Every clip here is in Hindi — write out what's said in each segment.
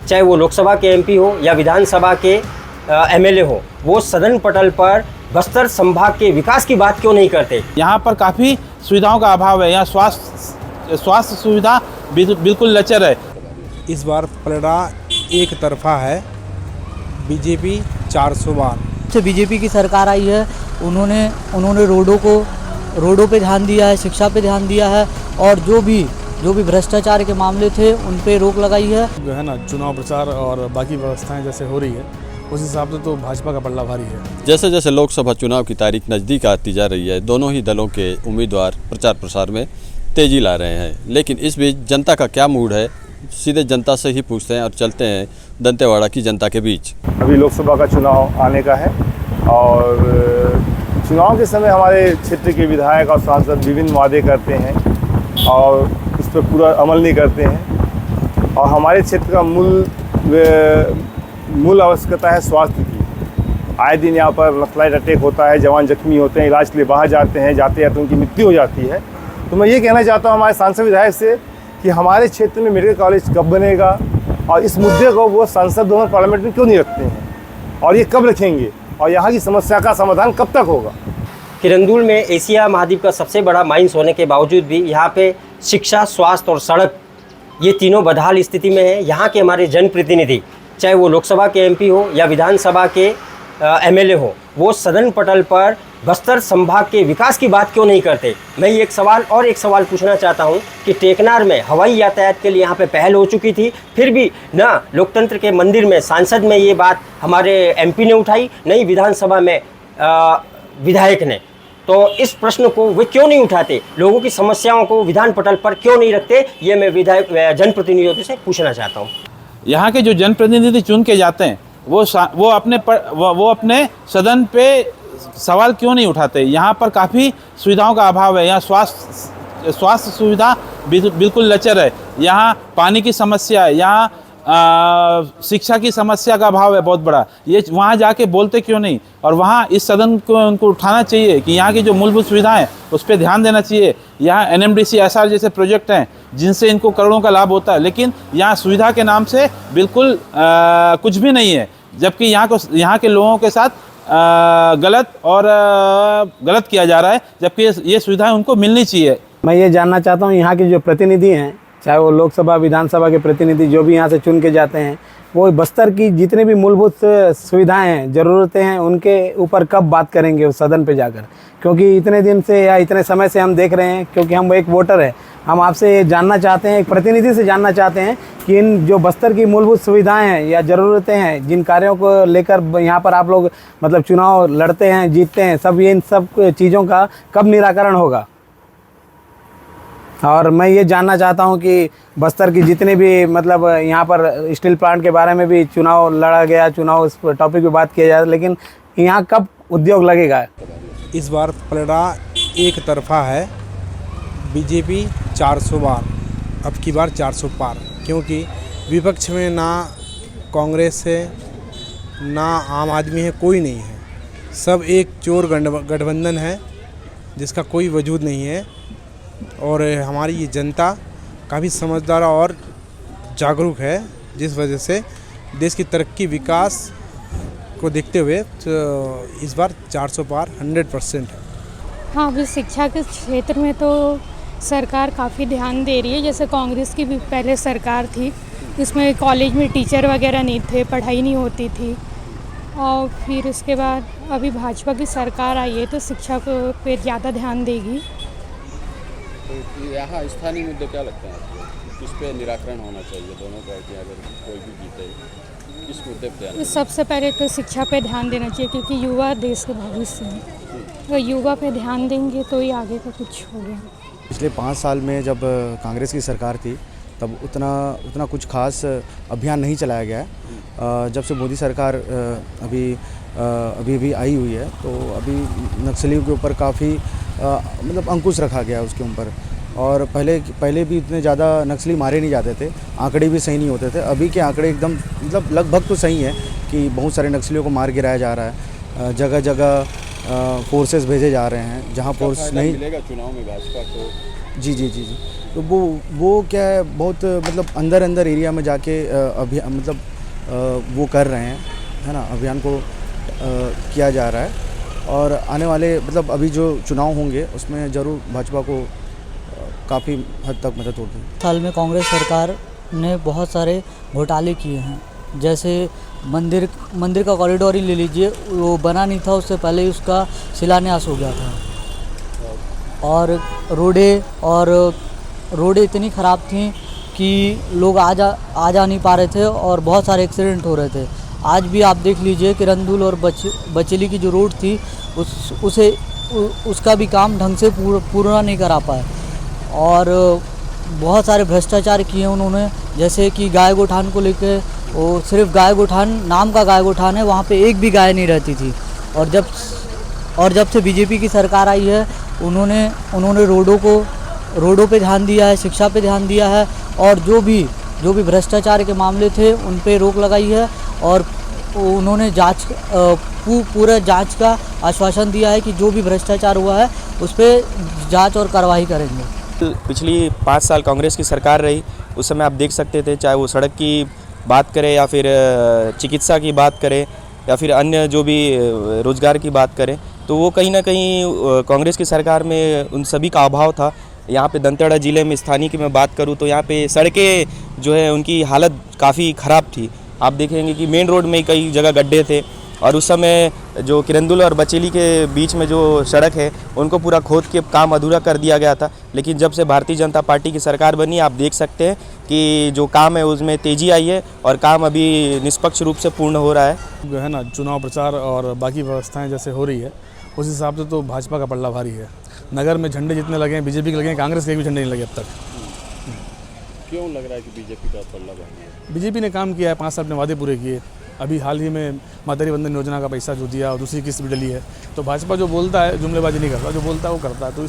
चाहे वो लोकसभा के एमपी हो या विधानसभा के एमएलए हो, वो सदन पटल पर बस्तर संभाग के विकास की बात क्यों नहीं करते। यहाँ पर काफ़ी सुविधाओं का अभाव है। यहाँ स्वास्थ्य सुविधा बिल्कुल लचर है। इस बार पलड़ा एक तरफा है, बीजेपी 400 बार से बीजेपी की सरकार आई है। उन्होंने रोडों पे ध्यान दिया है, शिक्षा पे ध्यान दिया है और जो भी भ्रष्टाचार के मामले थे उन पे रोक लगाई है। जो है ना, चुनाव प्रचार और बाकी व्यवस्थाएं जैसे हो रही है उस हिसाब से तो भाजपा का पल्ला भारी है। जैसे जैसे लोकसभा चुनाव की तारीख नज़दीक आती जा रही है, दोनों ही दलों के उम्मीदवार प्रचार प्रसार में तेजी ला रहे हैं, लेकिन इस बीच जनता का क्या मूड है, सीधे जनता से ही पूछते हैं और चलते हैं दंतेवाड़ा की जनता के बीच। अभी लोकसभा का चुनाव आने का है और चुनाव के समय हमारे क्षेत्र के विधायक और सांसद विभिन्न वादे करते हैं और इस पर पूरा अमल नहीं करते हैं। और हमारे क्षेत्र का मूल आवश्यकता है स्वास्थ्य की। आए दिन यहाँ पर फ्लाइट अटैक होता है, जवान जख्मी होते हैं, इलाज के लिए बाहर जाते हैं, जाते तो उनकी मृत्यु हो जाती है। तो मैं ये कहना चाहता हूँ हमारे सांसद विधायक से कि हमारे क्षेत्र में मेडिकल कॉलेज कब बनेगा और इस मुद्दे को वो सांसद दोनों पार्लियामेंट में क्यों नहीं रखते हैं और ये कब रखेंगे और यहाँ की समस्या का समाधान कब तक होगा। किरंदुल में एशिया महाद्वीप का सबसे बड़ा माइंस होने के बावजूद भी यहाँ पे शिक्षा, स्वास्थ्य और सड़क ये तीनों बदहाल स्थिति में है। यहाँ के हमारे जनप्रतिनिधि, चाहे वो लोकसभा के एमपी हो या विधानसभा के एमएलए हो, वो सदन पटल पर बस्तर संभाग के विकास की बात क्यों नहीं करते। मैं एक सवाल पूछना चाहता हूँ कि टेकनार में हवाई यातायात के लिए यहाँ पे पहल हो चुकी थी, फिर भी ना लोकतंत्र के मंदिर में सांसद में ये बात हमारे एमपी ने उठाई, नहीं विधानसभा में विधायक ने। तो इस प्रश्न को वे क्यों नहीं उठाते, लोगों की समस्याओं को विधान पटल पर क्यों नहीं रखते, ये मैं जनप्रतिनिधियों से पूछना चाहता हूँ। यहाँ के जो जनप्रतिनिधि चुन के जाते हैं वो अपने सदन पे सवाल क्यों नहीं उठाते। यहाँ पर काफ़ी सुविधाओं का अभाव है। यहाँ स्वास्थ्य सुविधा बिल्कुल लचर है। यहाँ पानी की समस्या है, यहाँ शिक्षा की समस्या का अभाव है बहुत बड़ा। ये वहाँ जाके बोलते क्यों नहीं, और वहाँ इस सदन को उनको उठाना चाहिए कि यहाँ की जो मूलभूत सुविधाएं हैं उस पर ध्यान देना चाहिए। यहाँ NMDC SR जैसे प्रोजेक्ट हैं जिनसे इनको करोड़ों का लाभ होता है, लेकिन यहाँ सुविधा के नाम से बिल्कुल कुछ भी नहीं है, जबकि यहाँ के लोगों के साथ गलत किया जा रहा है, जबकि ये सुविधाएं उनको मिलनी चाहिए। मैं ये जानना चाहता हूँ यहाँ के जो प्रतिनिधि हैं, चाहे वो लोकसभा विधानसभा के प्रतिनिधि जो भी यहाँ से चुन के जाते हैं, वो बस्तर की जितने भी मूलभूत सुविधाएं हैं, ज़रूरतें हैं, उनके ऊपर कब बात करेंगे उस सदन पे जाकर। क्योंकि इतने दिन से या इतने समय से हम देख रहे हैं, क्योंकि हम एक वोटर है, हम आपसे जानना चाहते हैं, एक प्रतिनिधि से जानना चाहते हैं कि इन जो बस्तर की मूलभूत सुविधाएं हैं या ज़रूरतें हैं, जिन कार्यों को लेकर यहाँ पर आप लोग मतलब चुनाव लड़ते हैं, जीतते हैं, इन सब चीज़ों का कब निराकरण होगा। और मैं ये जानना चाहता हूँ कि बस्तर की जितने भी मतलब यहाँ पर स्टील प्लांट के बारे में भी चुनाव लड़ा गया, चुनाव इस टॉपिक पे बात किया जाए, लेकिन यहाँ कब उद्योग लगेगा। इस बार पलड़ा एक तरफा है, बीजेपी 400 बार, अब की बार 400 पार। क्योंकि विपक्ष में ना कांग्रेस है ना आम आदमी है, कोई नहीं है, सब एक चोर गठबंधन है जिसका कोई वजूद नहीं है। और हमारी ये जनता काफ़ी समझदार और जागरूक है, जिस वजह से देश की तरक्की विकास को देखते हुए तो इस बार 400 पार 100% है। हाँ, अभी शिक्षा के क्षेत्र में तो सरकार काफ़ी ध्यान दे रही है। जैसे कांग्रेस की भी पहले सरकार थी, इसमें कॉलेज में टीचर वगैरह नहीं थे, पढ़ाई नहीं होती थी। और फिर उसके बाद अभी भाजपा की सरकार आई है तो शिक्षा को पे ज़्यादा ध्यान देगी। तो यहाँ स्थानीय मुद्दे क्या लगते हैं आपको, किस पे निराकरण होना चाहिए दोनों का, कि अगर कोई भी जीते किस मुद्दे पे ध्यान? सबसे पहले तो शिक्षा पे ध्यान देना चाहिए, क्योंकि युवा देश का भविष्य है। तो युवा पे ध्यान देंगे तो ही आगे का कुछ होगा। पिछले 5 साल में जब कांग्रेस की सरकार थी तब उतना कुछ खास अभियान नहीं चलाया गया है। जब से मोदी सरकार अभी भी आई हुई है तो अभी नक्सलियों के ऊपर काफ़ी मतलब अंकुश रखा गया है उसके ऊपर। और पहले भी इतने ज़्यादा नक्सली मारे नहीं जाते थे, आंकड़े भी सही नहीं होते थे। अभी के आंकड़े एकदम मतलब लगभग तो सही है कि बहुत सारे नक्सलियों को मार गिराया जा रहा है। जगह जगह फोर्सेस भेजे जा रहे हैं जहाँ फोर्स नहीं मिलेगा चुनाव में भाजपा को। जी। तो वो क्या है, बहुत मतलब अंदर अंदर एरिया में जाके अभियान मतलब वो कर रहे हैं, है ना, अभियान को किया जा रहा है। और आने वाले मतलब अभी जो चुनाव होंगे उसमें ज़रूर भाजपा को काफ़ी हद तक मदद होगी। साल में कांग्रेस सरकार ने बहुत सारे घोटाले किए हैं, जैसे मंदिर का कॉरिडोर ही ले लीजिए, वो बना नहीं था, उससे पहले ही उसका शिलान्यास हो गया था। और रोडें इतनी ख़राब थी कि लोग आ जा नहीं पा रहे थे और बहुत सारे एक्सीडेंट हो रहे थे। आज भी आप देख लीजिए किरंदुल और बचेली की जो रोड थी उसका भी काम ढंग से पूरा नहीं करा पाए। और बहुत सारे भ्रष्टाचार किए उन्होंने, जैसे कि गाय गोठान को लेकर, वो सिर्फ गाय गोठान नाम का गाय गोठान है, वहाँ पे एक भी गाय नहीं रहती थी। और जब से बीजेपी की सरकार आई है उन्होंने रोडों पे ध्यान दिया है, शिक्षा पे ध्यान दिया है, और जो भी भ्रष्टाचार के मामले थे उन पे रोक लगाई है। और उन्होंने पूरा जांच का आश्वासन दिया है कि जो भी भ्रष्टाचार हुआ है उस पर जांच और कार्रवाई करेंगे। पिछली 5 साल कांग्रेस की सरकार रही, उस समय आप देख सकते थे, चाहे वो सड़क की बात करें या फिर चिकित्सा की बात करें या फिर अन्य जो भी रोज़गार की बात करें, तो वो कहीं ना कहीं कांग्रेस की सरकार में उन सभी का अभाव था। यहाँ पे दंतेवाड़ा ज़िले में स्थानीय की मैं बात करूँ तो यहाँ पे सड़कें जो है उनकी हालत काफ़ी ख़राब थी। आप देखेंगे कि मेन रोड में कई जगह गड्ढे थे, और उस समय जो किरंदुल और बचेली के बीच में जो सड़क है उनको पूरा खोद के काम अधूरा कर दिया गया था। लेकिन जब से भारतीय जनता पार्टी की सरकार बनी, आप देख सकते हैं कि जो काम है उसमें तेज़ी आई है और काम अभी निष्पक्ष रूप से पूर्ण हो रहा है। जो है ना, चुनाव प्रचार और बाकी व्यवस्थाएं जैसे हो रही है उस हिसाब से तो भाजपा का पल्ला भारी है। नगर में झंडे जितने लगे हैं बीजेपी के लगे हैं, कांग्रेस के भी झंडे नहीं लगे अब तक। क्यों लग रहा है कि बीजेपी का पल्ला भारी है? बीजेपी ने काम किया है, 5 साल अपने वादे पूरे किए। अभी हाल ही में मातृ वंदन योजना का पैसा जो दिया और दूसरी किस्त भी डली है। तो भाजपा जो बोलता है जुमलेबाजी नहीं करता, जो बोलता है वो करता है। तो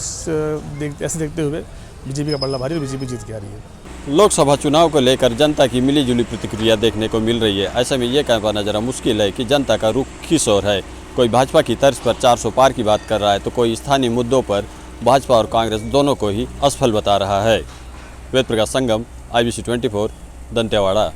ऐसे देखते हुए बीजेपी का पल्ला भारी और बीजेपी जीत के आ रही है। लोकसभा चुनाव को लेकर जनता की मिलीजुली प्रतिक्रिया देखने को मिल रही है। ऐसे में ये कह पाना जरा मुश्किल है कि जनता का रुख किस ओर है। कोई भाजपा की तर्ज पर 400 पार की बात कर रहा है, तो कोई स्थानीय मुद्दों पर भाजपा और कांग्रेस दोनों को ही असफल बता रहा है। वेद प्रकाश संगम, IBC 24, दंतेवाड़ा।